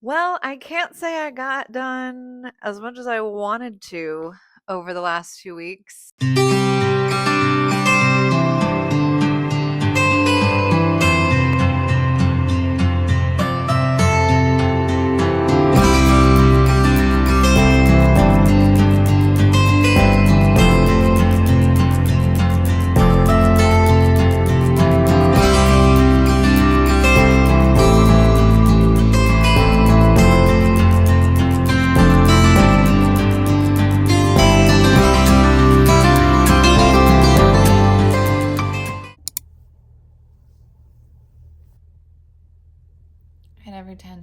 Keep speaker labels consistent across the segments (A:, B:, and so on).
A: Well, I can't say I got done as much as I wanted to over the last 2 weeks.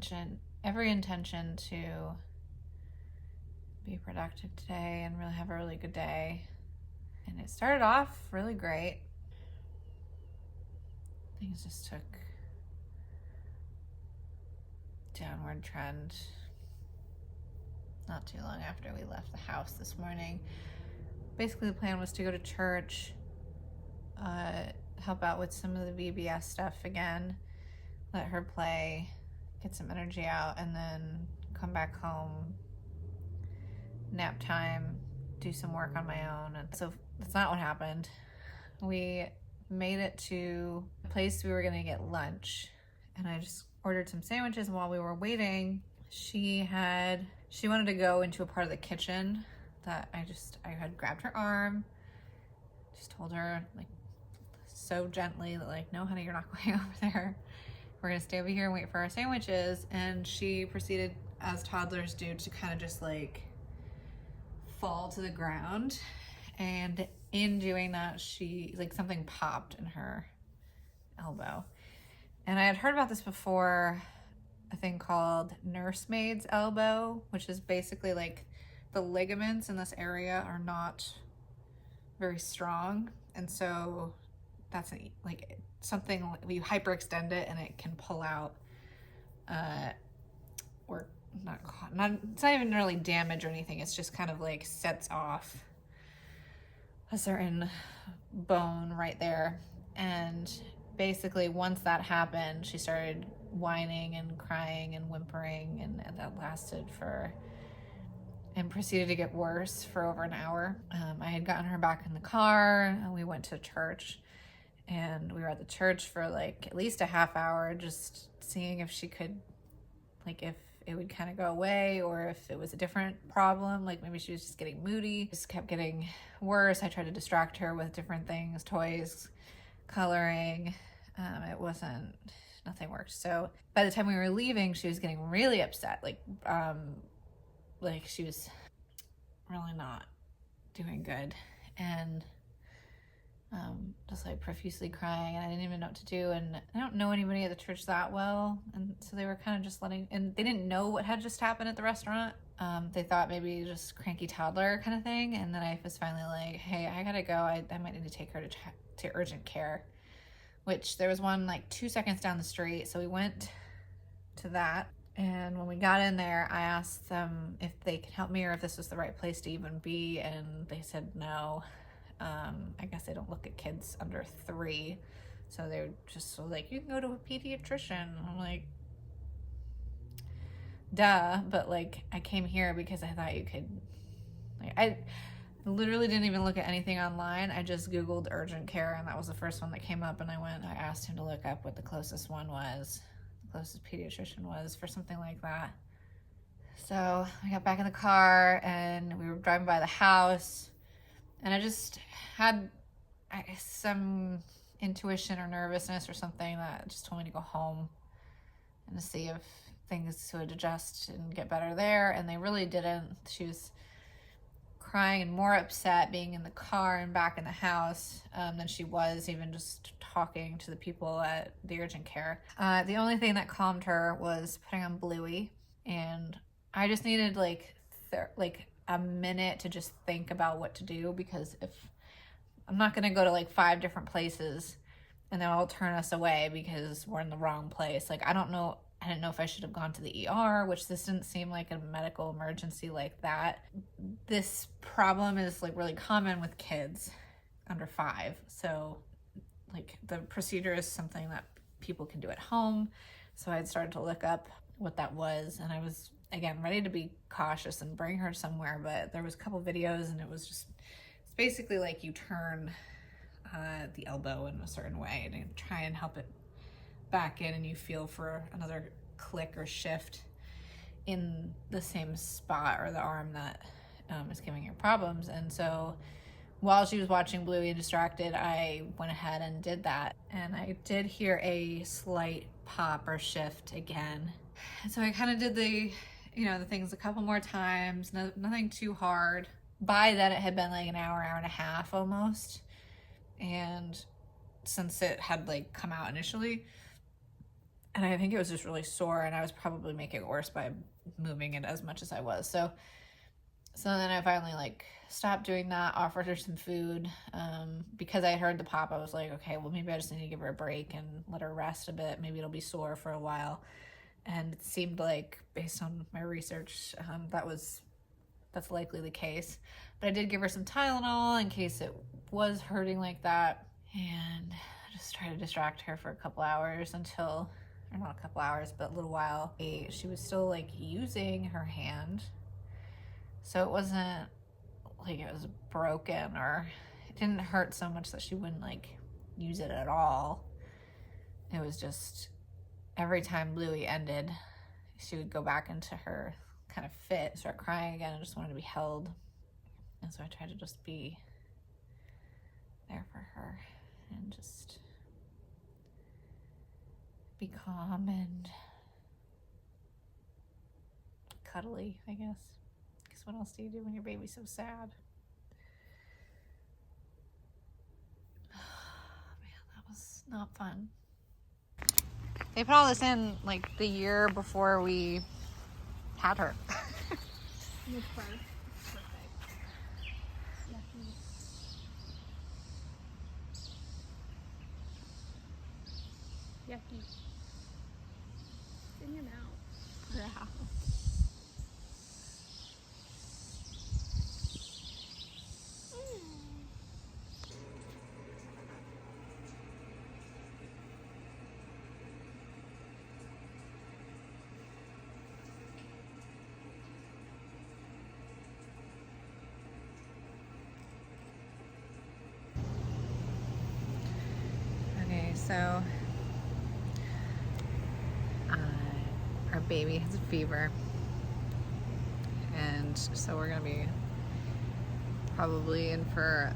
A: I had every intention to be productive today and really have a really good day. And it started off really great. Things just took downward trend not too long after we left the house this morning. Basically, the plan was to go to church, help out with some of the VBS stuff again, let her play, get some energy out, and then come back home, nap time, do some work on my own. And so that's not what happened. We made it to a place we were gonna get lunch, and I just ordered some sandwiches. And while we were waiting, she wanted to go into a part of the kitchen that I had grabbed her arm, just told her like so gently that like, no honey, you're not going over there. We're gonna stay over here and wait for our sandwiches. And she proceeded, as toddlers do, to kind of just like fall to the ground. And in doing that, she like something popped in her elbow. And I had heard about this before, a thing called nursemaid's elbow, which is basically like the ligaments in this area are not very strong. And so that's like something you hyperextend it and it can pull out, or not, it's not even really damage or anything. It's just kind of like sets off a certain bone right there. And basically once that happened, she started whining and crying and whimpering, and that lasted and proceeded to get worse for over an hour. I had gotten her back in the car and we went to church, and we were at the church for like at least a half hour, just seeing if she could, like, if it would kind of go away or if it was a different problem, like maybe she was just getting moody. It just kept getting worse. I tried to distract her with different things, toys, coloring. Nothing worked. So by the time we were leaving, she was getting really upset. Like she was really not doing good, and just like profusely crying, and I didn't even know what to do. And I don't know anybody at the church that well, and so they were kind of just and they didn't know what had just happened at the restaurant. They thought maybe just cranky toddler kind of thing. And then I was finally like, hey, I gotta go. I might need to take her to urgent care, which there was one like 2 seconds down the street. So we went to that. And when we got in there, I asked them if they could help me or if this was the right place to even be. And they said no. I guess they don't look at kids under 3. So they're just like, you can go to a pediatrician. I'm like, duh. But like, I came here because I thought you could, like, I literally didn't even look at anything online. I just Googled urgent care, and that was the first one that came up. And I asked him to look up what the closest one was, the closest pediatrician was for something like that. So I got back in the car and we were driving by the house, and I just had some intuition or nervousness or something that just told me to go home and to see if things would adjust and get better there. And they really didn't. She was crying and more upset being in the car and back in the house than she was even just talking to the people at the urgent care. The only thing that calmed her was putting on Bluey, and I just needed like a minute to just think about what to do, because if I'm not gonna go to like 5 different places and they'll all turn us away because we're in the wrong place. Like I didn't know if I should have gone to the ER, which this didn't seem like a medical emergency like that. This problem is like really common with kids under 5. So like the procedure is something that people can do at home. So I had started to look up what that was. And I was, again, ready to be cautious and bring her somewhere, but there was a couple videos and it's basically like you turn the elbow in a certain way and try and help it back in, and you feel for another click or shift in the same spot or the arm that is giving you problems. And so while she was watching Bluey and distracted, I went ahead and did that. And I did hear a slight pop or shift again. And so I kind of did the things a couple more times, nothing too hard. By then it had been like an hour and a half almost. And since it had like come out initially, and I think it was just really sore, and I was probably making it worse by moving it as much as I was. So then I finally like stopped doing that, offered her some food. Because I heard the pop, I was like, okay, well maybe I just need to give her a break and let her rest a bit. Maybe it'll be sore for a while. And it seemed like, based on my research, that's likely the case. But I did give her some Tylenol in case it was hurting like that. And I just tried to distract her for a couple hours until, or not a couple hours, but a little while. She was still like using her hand. So it wasn't like it was broken, or it didn't hurt so much that she wouldn't like use it at all. It was just every time Bluey ended, she would go back into her kind of fit, start crying again, and just wanted to be held. And so I tried to just be there for her and just be calm and cuddly, I guess. Because what else do you do when your baby's so sad? Oh, man, that was not fun. They put all this in like the year before we had her.
B: With birth. Perfect. Yucky. Yucky. It's in your mouth.
A: Yeah. Okay, so our baby has a fever, and so we're gonna be probably in for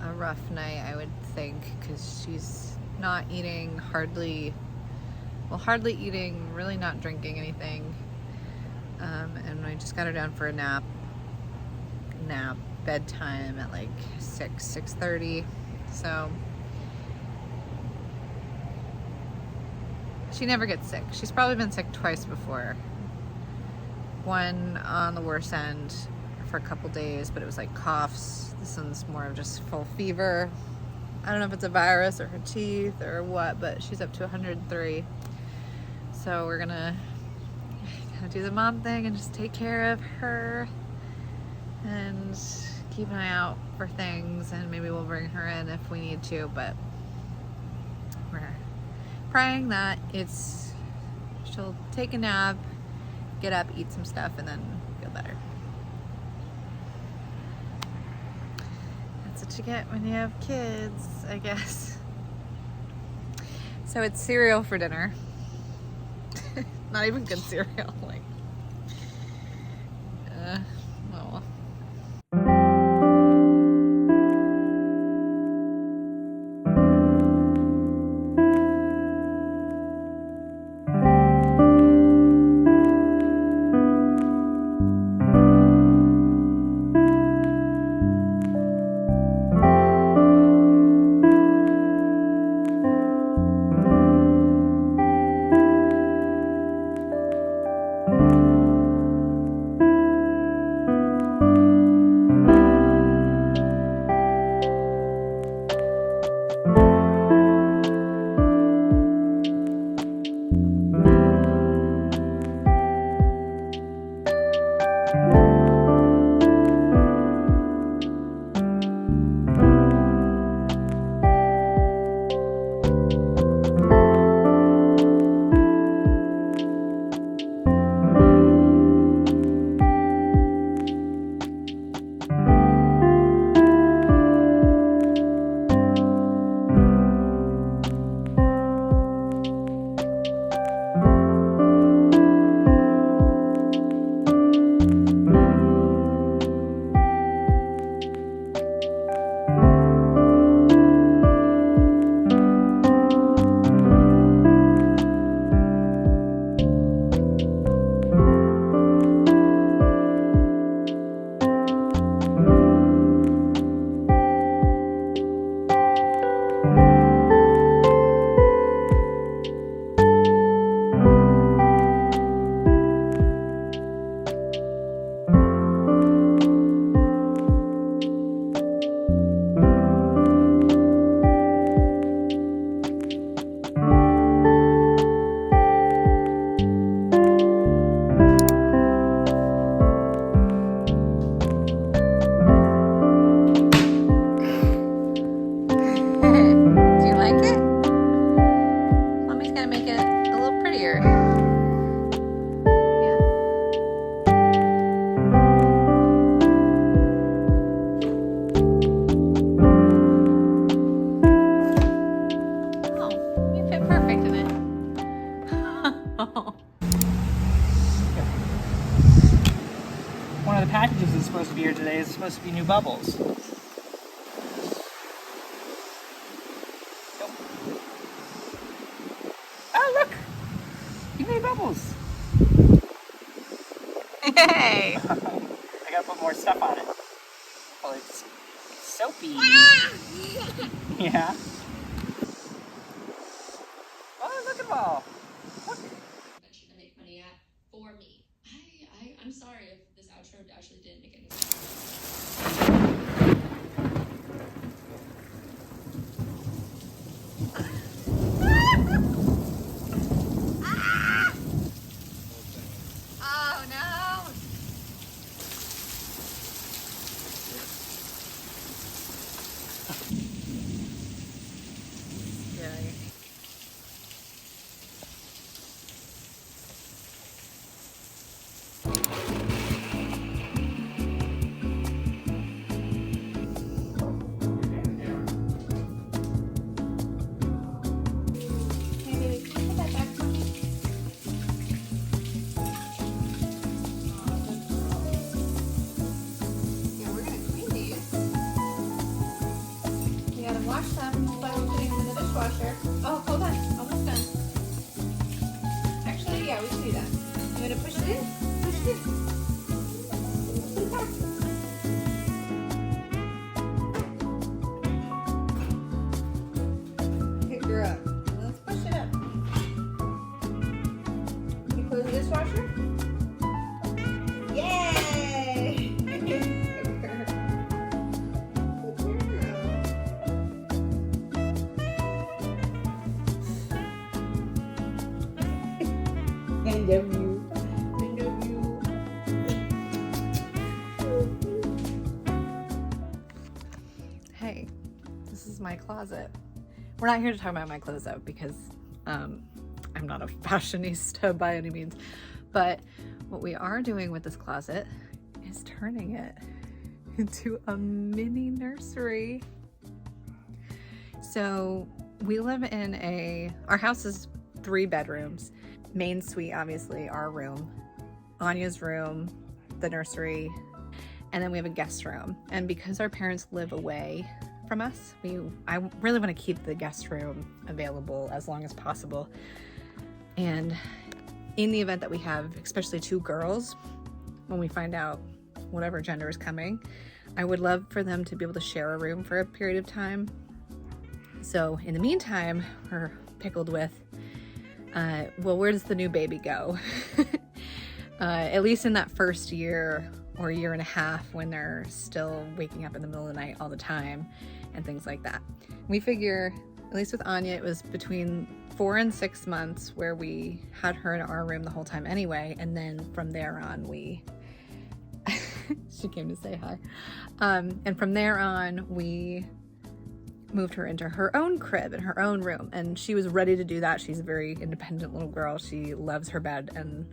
A: a rough night, I would think, because she's not eating, hardly eating, really not drinking anything. And I just got her down for a nap, bedtime at like 6:30. So she never gets sick. She's probably been sick twice before. One on the worst end for a couple days, but it was like coughs. This one's more of just full fever. I don't know if it's a virus or her teeth or what, but she's up to 103. So we're gonna do the mom thing and just take care of her and keep an eye out for things, and maybe we'll bring her in if we need to, but we're praying that she'll take a nap, get up, eat some stuff, and then feel better. That's what you get when you have kids, I guess. So it's cereal for dinner. Not even good cereal, like, well.
C: one of the packages is supposed to be here today. It's supposed to be new bubbles. Nope. Oh, look! You made bubbles!
A: Hey!
C: I gotta put more stuff on it. Well, it's soapy. Yeah. Oh, look at them all. Look.
D: To make money at for me. I'm sorry if this outro actually didn't make any sense.
A: Oh no! Really? Wash them by putting them in the dishwasher. Oh, hold on. Almost done. Actually, yeah, we can do that. You want to push it in? Push it in. Put it back. Pick her up. Let's push it up. Can you close the dishwasher? Yay! I love you. I love you. Hey, this is my closet. We're not here to talk about my clothes though, because I'm not a fashionista by any means. But what we are doing with this closet is turning it into a mini nursery. So we live in our house is 3 bedrooms. Main suite, obviously, our room, Anya's room, the nursery, and then we have a guest room. And because our parents live away from us, I really want to keep the guest room available as long as possible. And in the event that we have, especially 2 girls, when we find out whatever gender is coming, I would love for them to be able to share a room for a period of time. So in the meantime, we're pickled with, well, where does the new baby go? At least in that first year or year and a half, when they're still waking up in the middle of the night all the time and things like that. We figure, at least with Anya, it was between 4 and 6 months where we had her in our room the whole time anyway, and then from there on she came to say hi. And from there on, we moved her into her own crib in her own room, and she was ready to do that. She's a very independent little girl. She loves her bed and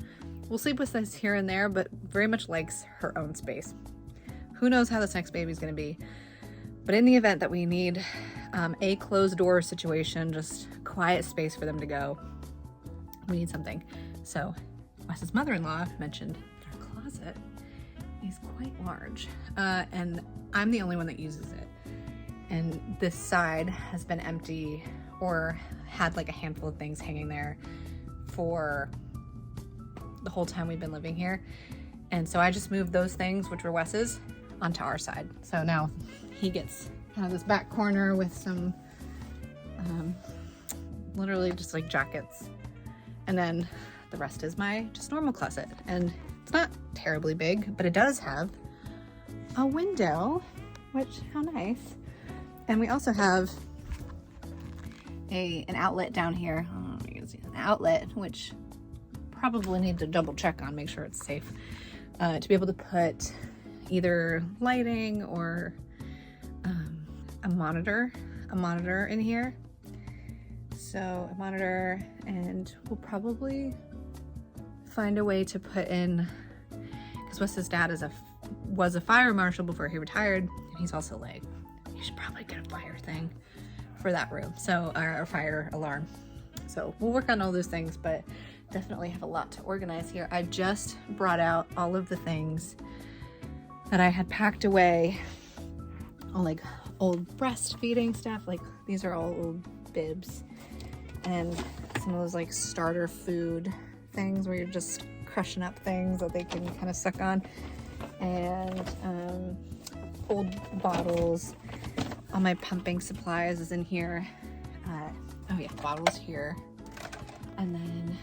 A: will sleep with us here and there, but very much likes her own space. Who knows how this next baby is going to be, but in the event that we need a closed door situation, just quiet space for them to go, we need something. So Wes's mother-in-law mentioned that our closet is quite large, and I'm the only one that uses it. And this side has been empty or had like a handful of things hanging there for the whole time we've been living here. And so I just moved those things, which were Wes's, onto our side. So now he gets kind of this back corner with some literally just like jackets. And then the rest is my just normal closet. And it's not terribly big, but it does have a window, which, how nice. And we also have an outlet down here. Oh, you can see an outlet, which probably need to double check on, make sure it's safe, to be able to put either lighting or a monitor in here. So a monitor, and we'll probably find a way to put in, because Wes's dad was a fire marshal before he retired, and he's also like, you should probably get a fire thing for that room. So, our fire alarm. So we'll work on all those things, but definitely have a lot to organize here. I just brought out all of the things that I had packed away, all like old breastfeeding stuff. Like these are all old bibs, and some of those like starter food things where you're just crushing up things that they can kind of suck on, and old bottles. All my pumping supplies is in here. Oh yeah, bottles here. And then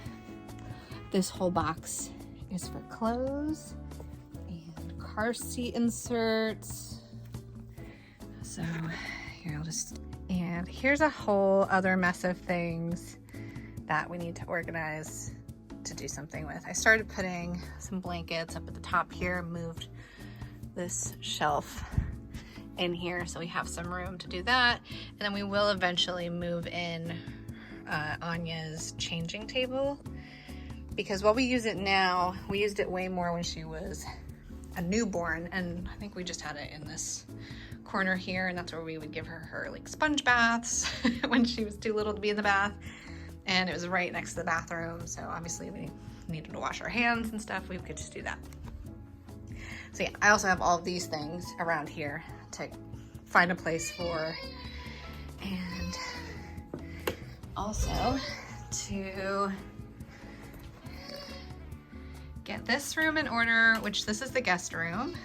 A: this whole box is for clothes and car seat inserts. So here, and here's a whole other mess of things that we need to organize to do something with. I started putting some blankets up at the top here, moved this shelf in here so we have some room to do that. And then we will eventually move in Anya's changing table, because while we use it now, we used it way more when she was a newborn, and I think we just had it in this corner here, and that's where we would give her like sponge baths when she was too little to be in the bath, and it was right next to the bathroom, so obviously we needed to wash our hands and stuff. We could just do that. So yeah, I also have all of these things around here to find a place for, and also to get this room in order, which this is the guest room.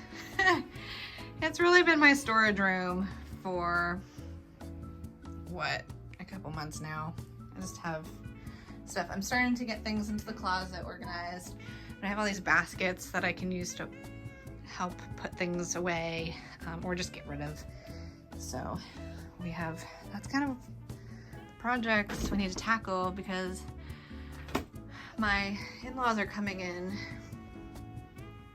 A: It's really been my storage room for what, a couple months now. I just have stuff. I'm starting to get things into the closet organized, and I have all these baskets that I can use to help put things away, or just get rid of. So we have, that's kind of projects we need to tackle, because my in-laws are coming in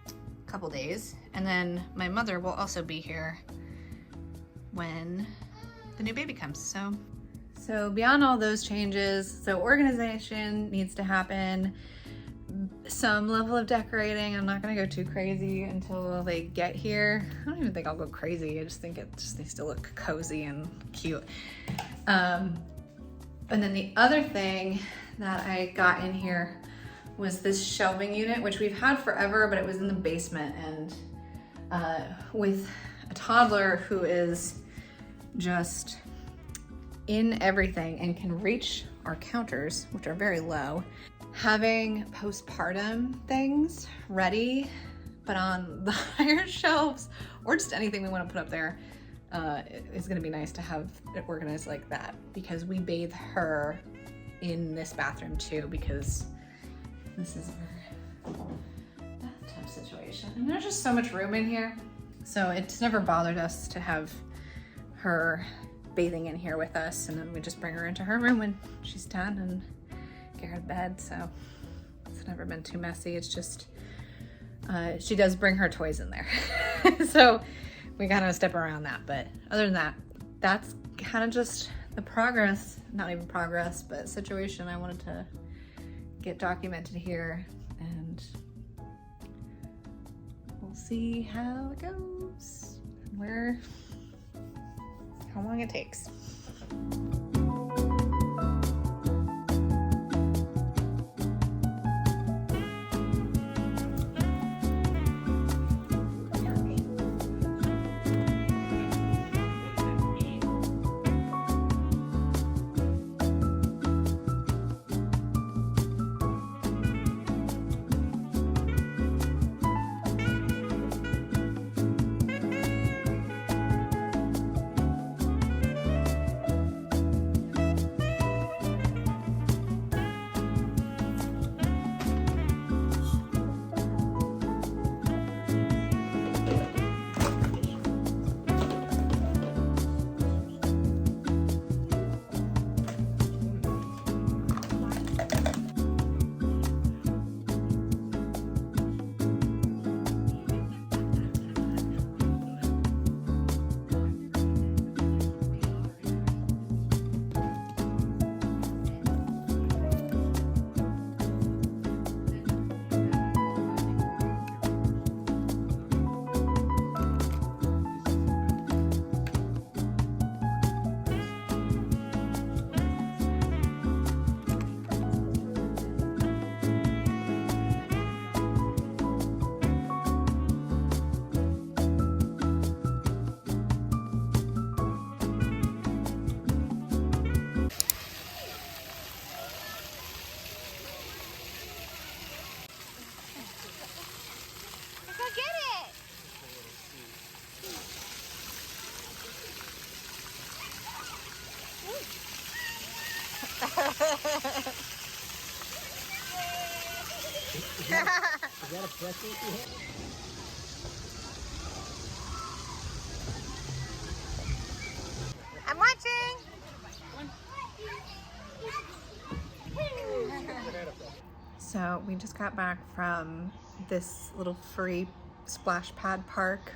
A: a couple days, and then my mother will also be here when the new baby comes. So beyond all those changes, so organization needs to happen, some level of decorating. I'm not gonna go too crazy until they get here. I don't even think I'll go crazy. I just think it just needs to look cozy and cute. And then the other thing that I got in here was this shelving unit, which we've had forever, but it was in the basement. And with a toddler who is just in everything and can reach our counters, which are very low, having postpartum things ready, but on the higher shelves, or just anything we want to put up there, is gonna be nice to have it organized like that, because we bathe her in this bathroom too, because this is her bathtub situation. And there's just so much room in here. So it's never bothered us to have her bathing in here with us, and then we just bring her into her room when she's done and get her to bed. So it's never been too messy. It's just, she does bring her toys in there. So we kind of step around that. But other than that, that's kind of just the progress, not even progress, but situation I wanted to get documented here, and we'll see how it goes, how long it takes.
C: Is that a pretzel you hit?
A: I'm watching. So we just got back from this little free splash pad park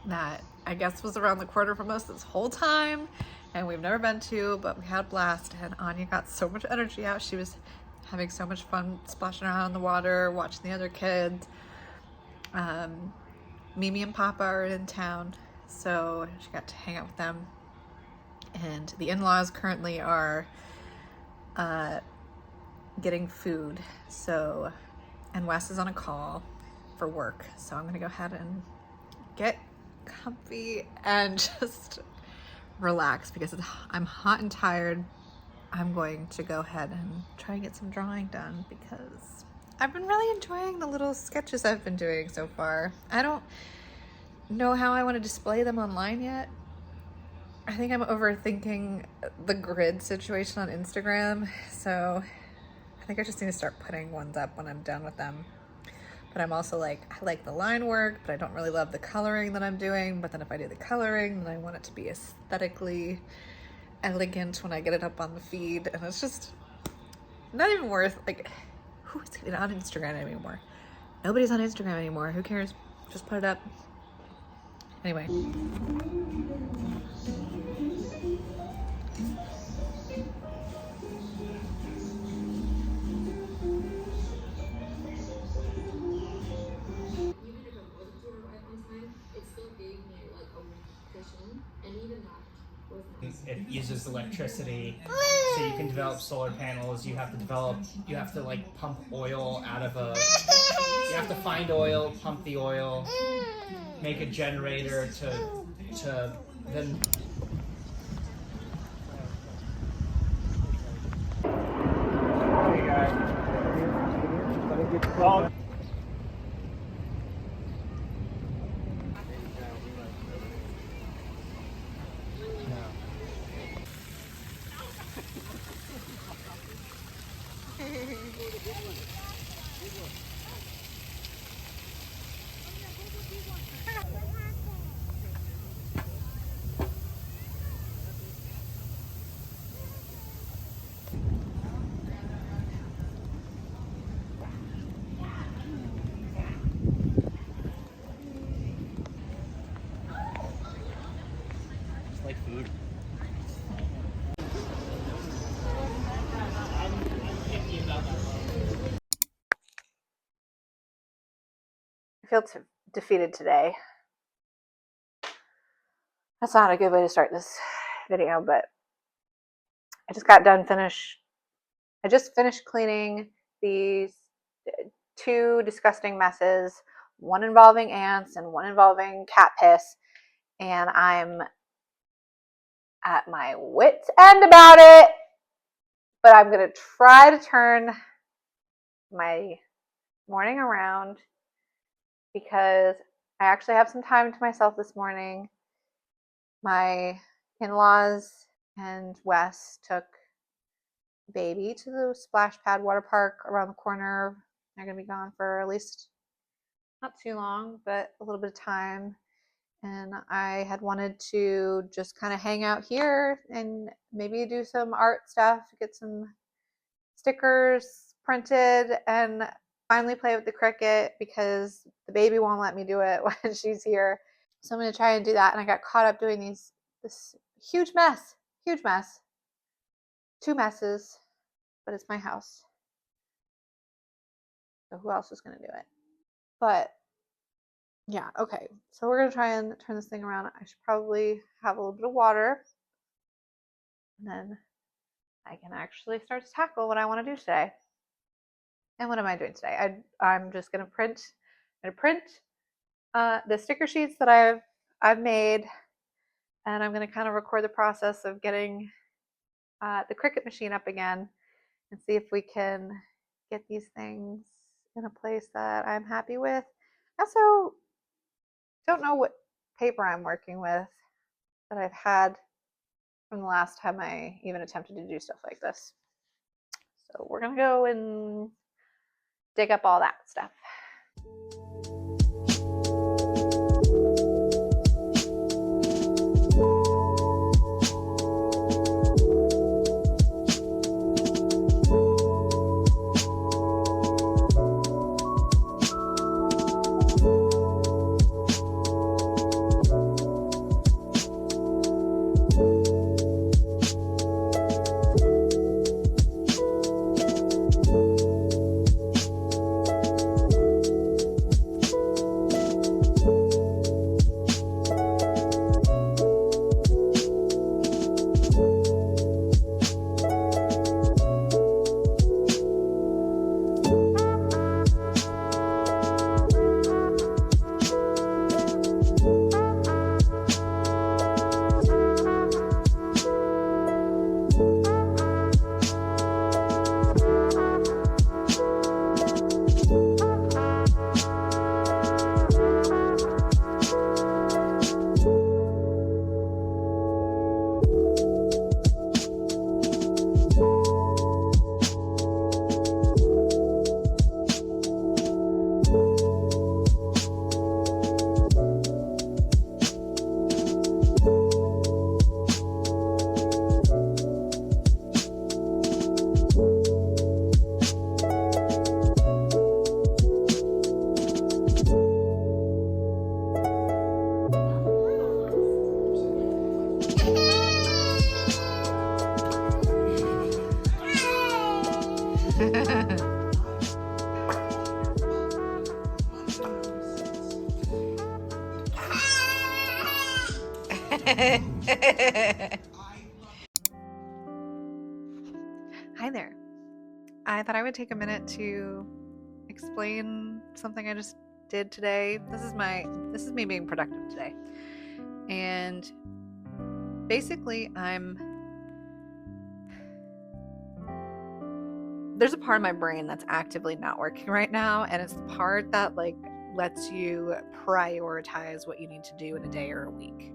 A: that I guess was around the corner from us this whole time, and we've never been to, but we had a blast, and Anya got so much energy out. She was having so much fun splashing around in the water, watching the other kids. Mimi and Papa are in town, so she got to hang out with them. And the in-laws currently are getting food. So, and Wes is on a call for work. So I'm gonna go ahead and get comfy and just relax because I'm hot and tired. I'm going to go ahead and try and get some drawing done because I've been really enjoying the little sketches I've been doing so far. I don't know how I want to display them online yet. I think I'm overthinking the grid situation on Instagram, so I think I just need to start putting ones up when I'm done with them. But I'm also like, I like the line work, but I don't really love the coloring that I'm doing. But then if I do the coloring, then I want it to be aesthetically elegant when I get it up on the feed. And it's just not even worth, like, who's getting on Instagram anymore? Nobody's on Instagram anymore. Who cares? Just put it up. Anyway.
C: It uses electricity, so you can develop solar panels. You have to like pump oil out of you have to find oil, pump the oil, make a generator to then. Hey guys. Oh. Like food.
A: I feel defeated today. That's not a good way to start this video, but I just finished cleaning these two disgusting messes, one involving ants and one involving cat piss, and I'm at my wit's end about it, but I'm gonna try to turn my morning around because I actually have some time to myself this morning. My in-laws and Wes took baby to the splash pad water park around the corner. They're gonna be gone for at least not too long, but a little bit of time. And I had wanted to just kind of hang out here and maybe do some art stuff, get some stickers printed, and finally play with the Cricut because the baby won't let me do it when she's here. So I'm going to try and do that. And I got caught up doing this huge mess, two messes, but it's my house. So who else is going to do it? But yeah, okay. So we're going to try and turn this thing around. I should probably have a little bit of water. And then I can actually start to tackle what I want to do today. And what am I doing today? I'm just going to print the sticker sheets that I've made, and I'm going to kind of record the process of getting the Cricut machine up again and see if we can get these things in a place that I'm happy with. I also don't know what paper I'm working with that I've had from the last time I even attempted to do stuff like this. So we're going to go and dig up all that stuff. Hi there. I thought I would take a minute to explain something I just did today. This is me being productive today. And basically there's a part of my brain that's actively not working right now, and it's the part that lets you prioritize what you need to do in a day or a week.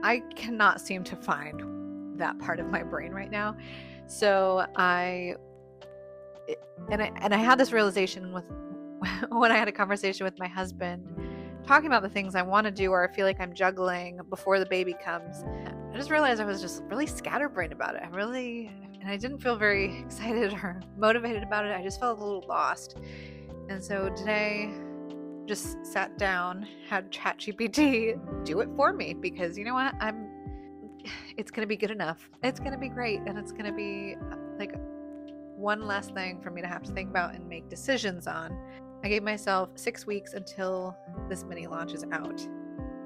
A: I cannot seem to find that part of my brain right now. So I had this realization when I had a conversation with my husband, talking about the things I want to do or I feel like I'm juggling before the baby comes. I just realized I was just really scatterbrained about it. And I didn't feel very excited or motivated about it. I just felt a little lost. And so today, just sat down, had ChatGPT do it for me, because you know what? It's going to be good enough. It's going to be great. And it's going to be like one less thing for me to have to think about and make decisions on. I gave myself 6 weeks until this mini launch is out.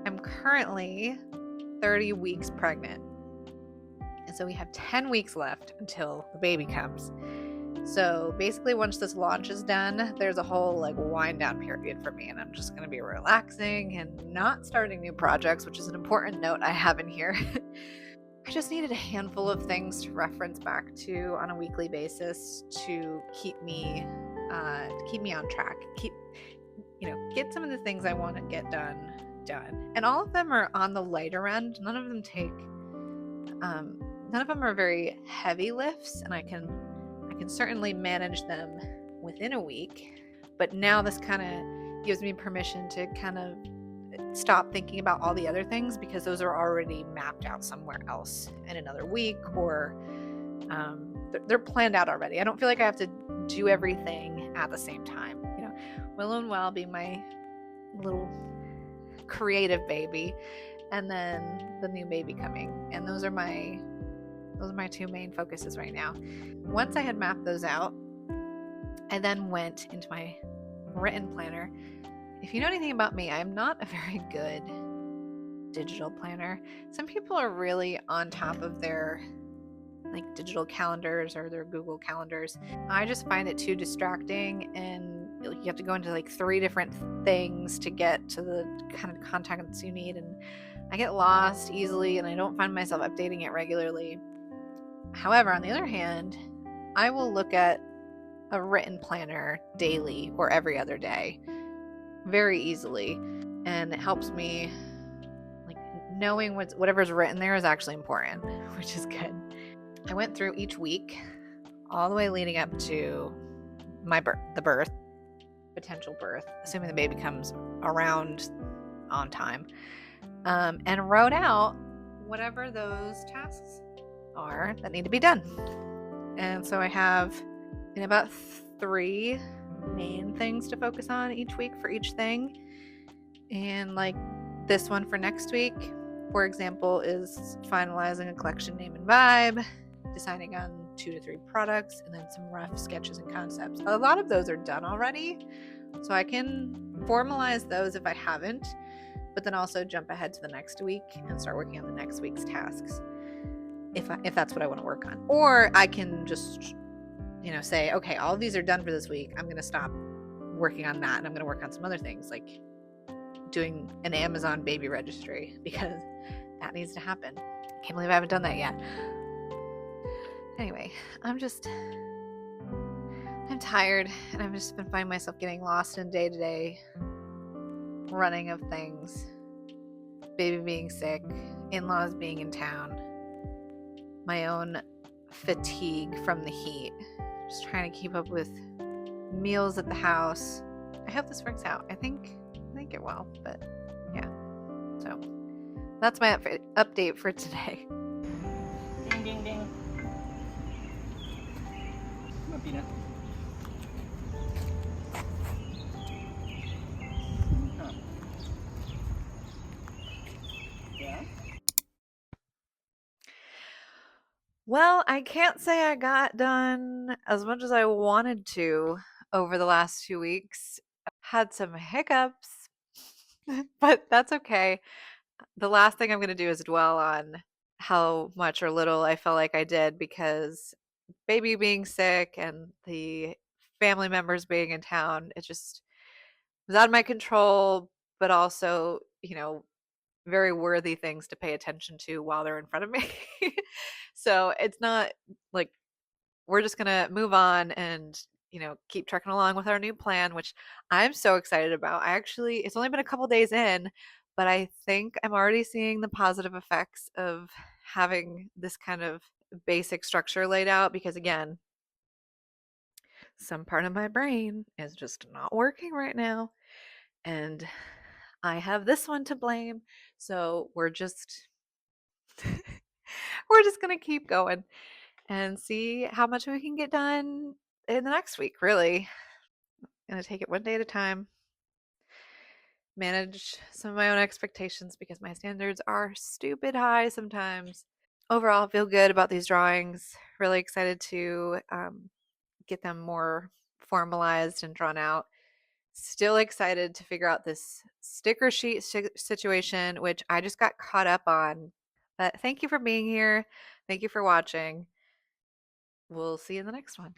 A: I'm currently 30 weeks pregnant. And so we have 10 weeks left until the baby comes. So basically, once this launch is done, there's a whole wind down period for me, and I'm just going to be relaxing and not starting new projects, which is an important note I have in here. I just needed a handful of things to reference back to on a weekly basis to keep me on track. Get some of the things I want to get done. And all of them are on the lighter end. None of them are very heavy lifts, and I can certainly manage them within a week. But now this kind of gives me permission to kind of stop thinking about all the other things, because those are already mapped out somewhere else in another week, or they're planned out already. I don't feel like I have to do everything at the same time. Willow and Well being my little creative baby, and then the new baby coming, and those are my two main focuses right now. Once I had mapped those out, I then went into my written planner. If you know anything about me, I'm not a very good digital planner. Some people are really on top of their digital calendars or their Google calendars. I just find it too distracting, and you have to go into 3 different things to get to the kind of contacts you need, and I get lost easily, and I don't find myself updating it regularly. However, on the other hand, I will look at a written planner daily or every other day very easily, and it helps me knowing whatever's written there is actually important, which is good. I went through each week all the way leading up to the birth, potential birth, assuming the baby comes around on time, and wrote out whatever those tasks are that need to be done. And so I have about 3 main things to focus on each week for each thing. And like this one for next week, for example, is finalizing a collection name and vibe, deciding on 2 to 3 products, and then some rough sketches and concepts. A lot of those are done already, so I can formalize those if I haven't, but then also jump ahead to the next week and start working on the next week's tasks if that's what I want to work on. Or I can just, say, okay, all of these are done for this week. I'm going to stop working on that and I'm going to work on some other things, like doing an Amazon baby registry, because that needs to happen. Can't believe I haven't done that yet. Anyway, I'm tired, and I've just been finding myself getting lost in day-to-day running of things. Baby being sick, in-laws being in town, my own fatigue from the heat, just trying to keep up with meals at the house. I hope this works out. I think it will, but yeah. So that's my update for today.
C: Ding, ding, ding. Come on, Peanut. Huh. Yeah?
A: Well, I can't say I got done as much as I wanted to over the last 2 weeks. Had some hiccups, but that's okay. The last thing I'm going to do is dwell on how much or little I felt like I did, because baby being sick and the family members being in town, it just was out of my control, but also, very worthy things to pay attention to while they're in front of me. So it's not like we're just going to move on and, keep trucking along with our new plan, which I'm so excited about. It's only been a couple days in, but I think I'm already seeing the positive effects of having this kind of basic structure laid out, because again, some part of my brain is just not working right now, and I have this one to blame. So we're just going to keep going and see how much we can get done in the next week, really. Going to take it one day at a time. Manage some of my own expectations, because my standards are stupid high sometimes. Overall, I feel good about these drawings. Really excited to get them more formalized and drawn out. Still excited to figure out this sticker sheet situation, which I just got caught up on. But thank you for being here. Thank you for watching. We'll see you in the next one.